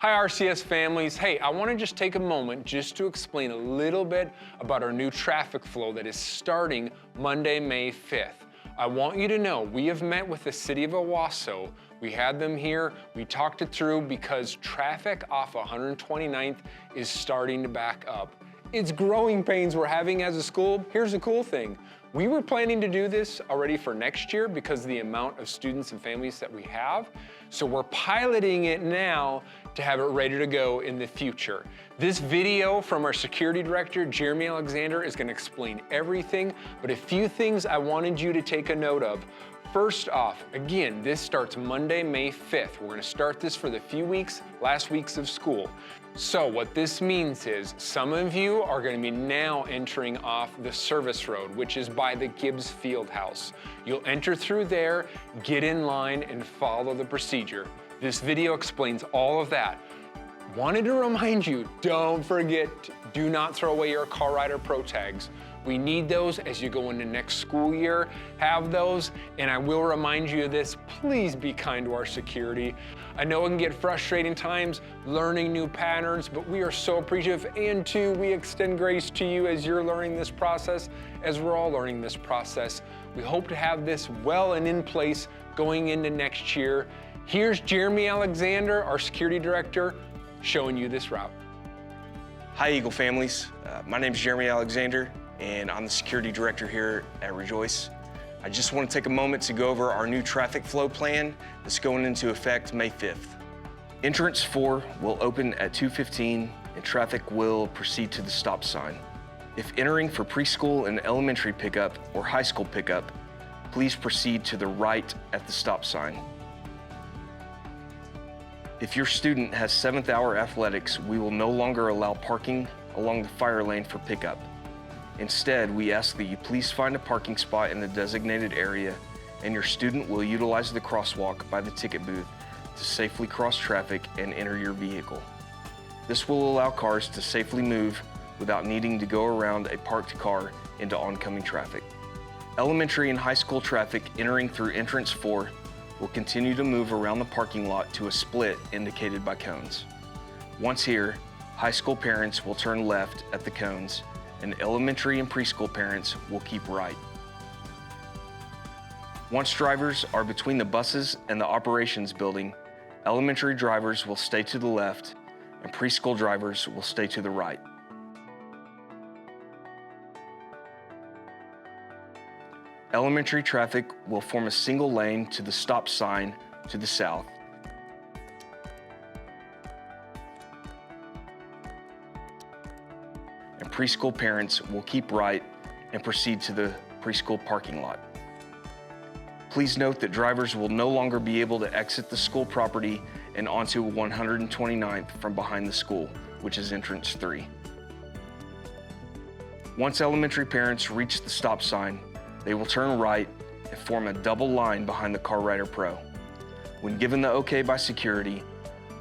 Hi RCS families. Hey, I want to just take a moment just to explain a little bit about our new traffic flow that is starting Monday, May 5th. I want you to know we have met with the City of Owasso. We had them here, we talked it through because traffic off 129th is starting to back up. It's growing pains we're having as a school. Here's the cool thing. We were planning to do this already for next year because of the amount of students and families that we have. So we're piloting it now to have it ready to go in the future. This video from our security director, Jeremy Alexander, is going to explain everything, but a few things I wanted you to take a note of. First off, again, this starts Monday, May 5th. We're going to start this for the last weeks of school. So what this means is some of you are going to be now entering off the service road, which is by the Gibbs Fieldhouse. You'll enter through there, get in line, and follow the procedure. This video explains all of that. Wanted to remind you, don't forget, do not throw away your Car Rider Pro tags. We need those as you go into next school year. Have those, and I will remind you of this, please be kind to our security. I know it can get frustrating times learning new patterns, but we are so appreciative, and two, we extend grace to you as you're learning this process, as we're all learning this process. We hope to have this well and in place going into next year. Here's Jeremy Alexander, our security director, showing you this route. Hi, Eagle families. My name is Jeremy Alexander, and I'm the security director here at Rejoice. I just want to take a moment to go over our new traffic flow plan that's going into effect May 5th. Entrance 4 will open at 2:15 and traffic will proceed to the stop sign. If entering for preschool and elementary pickup or high school pickup, please proceed to the right at the stop sign. If your student has 7th hour athletics, we will no longer allow parking along the fire lane for pickup. Instead, we ask that you please find a parking spot in the designated area, and your student will utilize the crosswalk by the ticket booth to safely cross traffic and enter your vehicle. This will allow cars to safely move without needing to go around a parked car into oncoming traffic. Elementary and high school traffic entering through entrance 4 will continue to move around the parking lot to a split indicated by cones. Once here, high school parents will turn left at the cones, and elementary and preschool parents will keep right. Once drivers are between the buses and the operations building, elementary drivers will stay to the left, and preschool drivers will stay to the right. Elementary traffic will form a single lane to the stop sign to the south. And preschool parents will keep right and proceed to the preschool parking lot. Please note that drivers will no longer be able to exit the school property and onto 129th from behind the school, which is entrance 3. Once elementary parents reach the stop sign, they will turn right and form a double line behind the Car Rider Pro. When given the okay by security,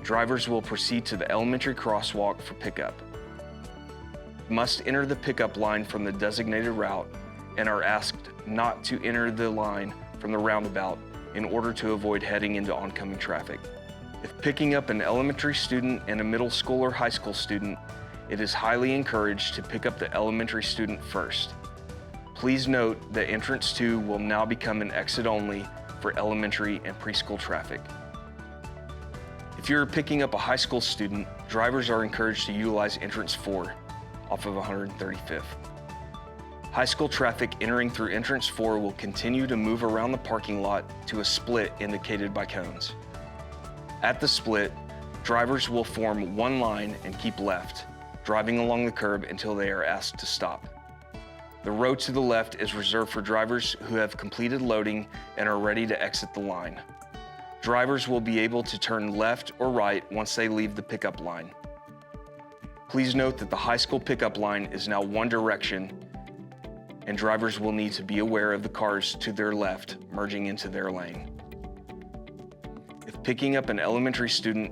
drivers will proceed to the elementary crosswalk for pickup. Must enter the pickup line from the designated route and are asked not to enter the line from the roundabout in order to avoid heading into oncoming traffic. If picking up an elementary student and a middle school or high school student, it is highly encouraged to pick up the elementary student first. Please note that entrance 2 will now become an exit only for elementary and preschool traffic. If you're picking up a high school student, drivers are encouraged to utilize entrance 4 off of 135th. High school traffic entering through entrance 4 will continue to move around the parking lot to a split indicated by cones. At the split, drivers will form one line and keep left, driving along the curb until they are asked to stop. The road to the left is reserved for drivers who have completed loading and are ready to exit the line. Drivers will be able to turn left or right once they leave the pickup line. Please note that the high school pickup line is now one direction, and drivers will need to be aware of the cars to their left merging into their lane. If picking up an elementary student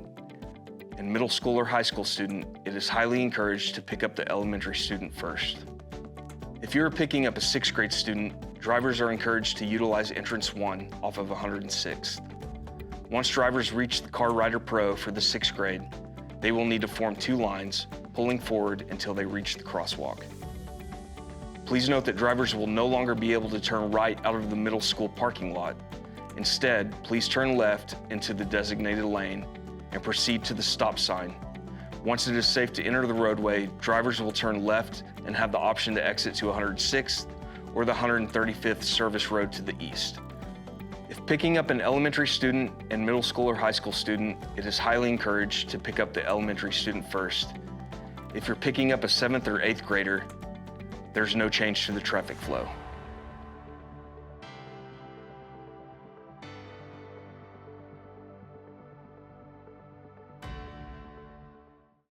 and middle school or high school student, it is highly encouraged to pick up the elementary student first. If you're picking up a 6th grade student, drivers are encouraged to utilize entrance 1 off of 106th. Once drivers reach the Car Rider Pro for the 6th grade, They will need to form 2 lines, pulling forward until they reach the crosswalk. Please note that drivers will no longer be able to turn right out of the middle school parking lot. Instead, please turn left into the designated lane and proceed to the stop sign. Once it is safe to enter the roadway, drivers will turn left and have the option to exit to 106th or the 135th service road to the east. If picking up an elementary student and middle school or high school student, it is highly encouraged to pick up the elementary student first. If you're picking up a 7th or 8th grader, there's no change to the traffic flow.